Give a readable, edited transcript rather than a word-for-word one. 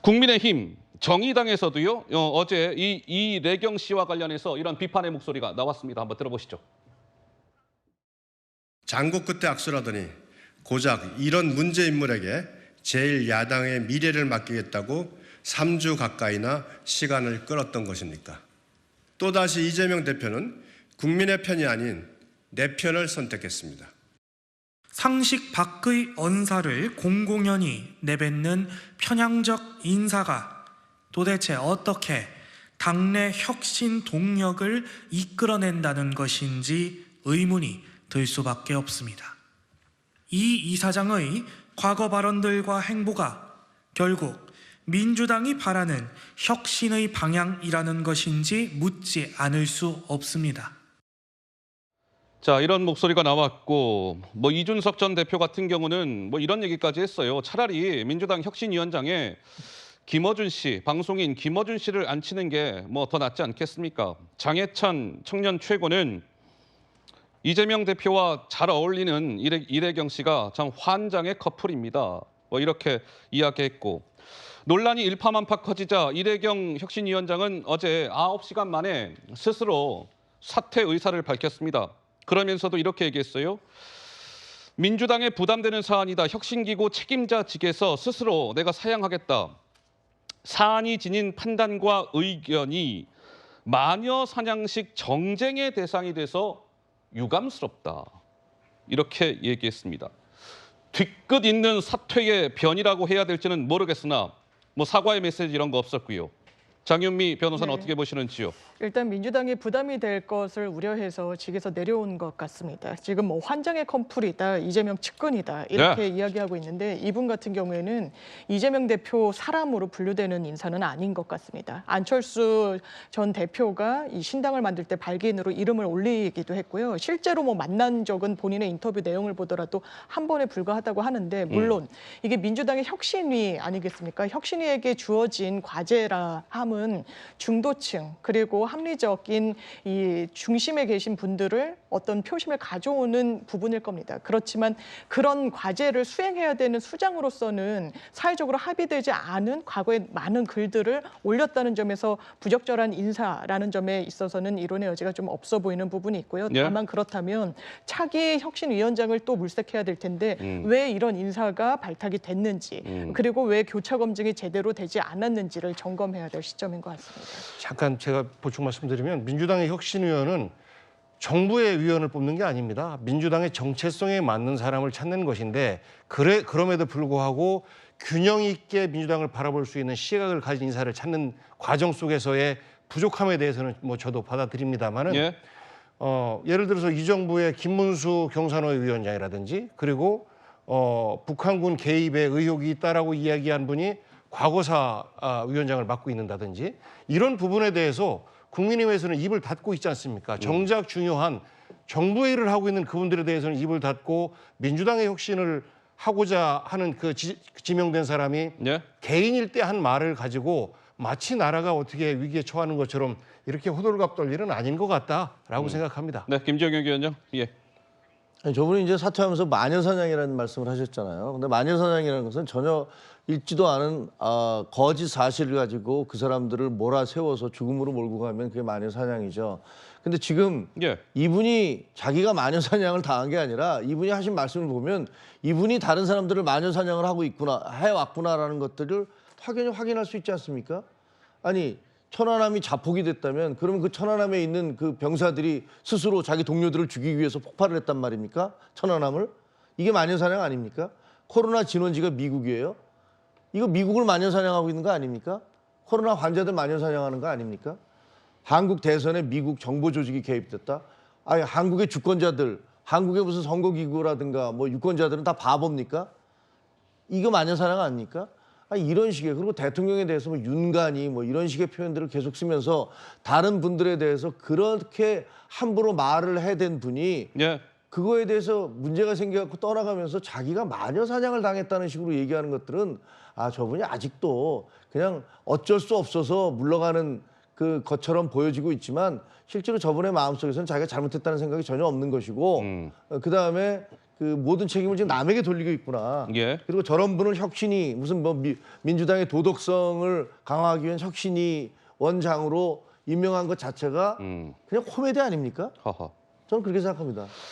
국민의힘 정의당에서도요. 어제 이래경 씨와 관련해서 이런 비판의 목소리가 나왔습니다. 한번 들어보시죠. 장고 끝에 악수라더니 고작 이런 문제 인물에게 제1야당의 미래를 맡기겠다고 3주 가까이나 시간을 끌었던 것입니까? 또다시 이재명 대표는 국민의 편이 아닌 내 편을 선택했습니다. 상식 밖의 언사를 공공연히 내뱉는 편향적 인사가 도대체 어떻게 당내 혁신 동력을 이끌어낸다는 것인지 의문이 들 수밖에 없습니다. 이 이사장의 과거 발언들과 행보가 결국 민주당이 바라는 혁신의 방향이라는 것인지 묻지 않을 수 없습니다. 자, 이런 목소리가 나왔고 이준석 전 대표 같은 경우는 이런 얘기까지 했어요. 차라리 민주당 혁신위원장에 김어준 씨, 방송인 김어준 씨를 앉히는 게 더 낫지 않겠습니까? 장해찬 청년 최고는 이재명 대표와 잘 어울리는 이래경 씨가 참 환장의 커플입니다. 이렇게 이야기했고, 논란이 일파만파 커지자 이래경 혁신위원장은 어제 9시간 만에 스스로 사퇴 의사를 밝혔습니다. 그러면서도 이렇게 얘기했어요. 민주당에 부담되는 사안이다. 혁신기구 책임자직에서 스스로 내가 사양하겠다. 사안이 지닌 판단과 의견이 마녀 사냥식 정쟁의 대상이 돼서 유감스럽다. 이렇게 얘기했습니다. 뒤끝 있는 사퇴의 변이라고 해야 될지는 모르겠으나 사과의 메시지 이런 거 없었고요. 장윤미 변호사는 어떻게 보시는지요? 일단 민주당이 부담이 될 것을 우려해서 직에서 내려온 것 같습니다. 지금 환장의 커플이다, 이재명 측근이다 이렇게 이야기하고 있는데 이분 같은 경우에는 이재명 대표 사람으로 분류되는 인사는 아닌 것 같습니다. 안철수 전 대표가 이 신당을 만들 때 발기인으로 이름을 올리기도 했고요. 실제로 만난 적은 본인의 인터뷰 내용을 보더라도 한 번에 불과하다고 하는데 물론 이게 민주당의 혁신위 아니겠습니까? 혁신위에게 주어진 과제라 함은 중도층 그리고 합리적인 이 중심에 계신 분들을 어떤 표심을 가져오는 부분일 겁니다. 그렇지만 그런 과제를 수행해야 되는 수장으로서는 사회적으로 합의되지 않은 과거에 많은 글들을 올렸다는 점에서 부적절한 인사라는 점에 있어서는 이론의 여지가 좀 없어 보이는 부분이 있고요. 다만 그렇다면 차기 혁신위원장을 또 물색해야 될 텐데 왜 이런 인사가 발탁이 됐는지 그리고 왜 교차 검증이 제대로 되지 않았는지를 점검해야 될 시점인 것 같습니다. 잠깐 제가 보충 말씀드리면 민주당의 혁신위원은 정부의 위원을 뽑는 게 아닙니다. 민주당의 정체성에 맞는 사람을 찾는 것인데 그럼에도 불구하고 균형 있게 민주당을 바라볼 수 있는 시각을 가진 인사를 찾는 과정 속에서의 부족함에 대해서는 저도 받아들입니다만은 예를 들어서 이 정부의 김문수 경산호 위원장이라든지 그리고 북한군 개입에 의혹이 있다라고 이야기한 분이 과거사 위원장을 맡고 있는다든지 이런 부분에 대해서 국민의힘에서는 입을 닫고 있지 않습니까? 정작 중요한 정부의 일을 하고 있는 그분들에 대해서는 입을 닫고 민주당의 혁신을 하고자 하는 그 지명된 사람이 개인일 때 한 말을 가지고 마치 나라가 어떻게 위기에 처하는 것처럼 이렇게 호들갑 떨 일은 아닌 것 같다라고 생각합니다. 네, 김정영 위원장. 아니, 저분이 이제 사퇴하면서 마녀사냥이라는 말씀을 하셨잖아요. 근데 마녀사냥이라는 것은 전혀 읽지도 않은 거짓 사실을 가지고 그 사람들을 몰아세워서 죽음으로 몰고 가면 그게 마녀사냥이죠. 근데 지금 이분이 자기가 마녀사냥을 당한 게 아니라 이분이 하신 말씀을 보면 이분이 다른 사람들을 마녀사냥을 하고 있구나, 해왔구나라는 것들을 확연히 확인할 수 있지 않습니까? 아니, 천안함이 자폭이 됐다면 그러면 그 천안함에 있는 그 병사들이 스스로 자기 동료들을 죽이기 위해서 폭발을 했단 말입니까? 천안함을? 이게 마녀사냥 아닙니까? 코로나 진원지가 미국이에요. 이거 미국을 마녀사냥하고 있는 거 아닙니까? 코로나 환자들 마녀사냥하는 거 아닙니까? 한국 대선에 미국 정보 조직이 개입됐다? 아니, 한국의 주권자들, 한국의 무슨 선거기구라든가 유권자들은 다 바보입니까? 이거 마녀사냥 아닙니까? 이런 식의 그리고 대통령에 대해서 윤간이 이런 식의 표현들을 계속 쓰면서 다른 분들에 대해서 그렇게 함부로 말을 해댄 분이 그거에 대해서 문제가 생겨갖고 떠나가면서 자기가 마녀 사냥을 당했다는 식으로 얘기하는 것들은 저분이 아직도 그냥 어쩔 수 없어서 물러가는 그 것처럼 보여지고 있지만 실제로 저분의 마음속에서는 자기가 잘못했다는 생각이 전혀 없는 것이고 그다음에 그 모든 책임을 지금 남에게 돌리고 있구나. 예. 그리고 저런 분을 혁신이 무슨 뭐 민주당의 도덕성을 강화하기 위한 혁신이 원장으로 임명한 것 자체가 그냥 코미디 아닙니까? 허허. 저는 그렇게 생각합니다.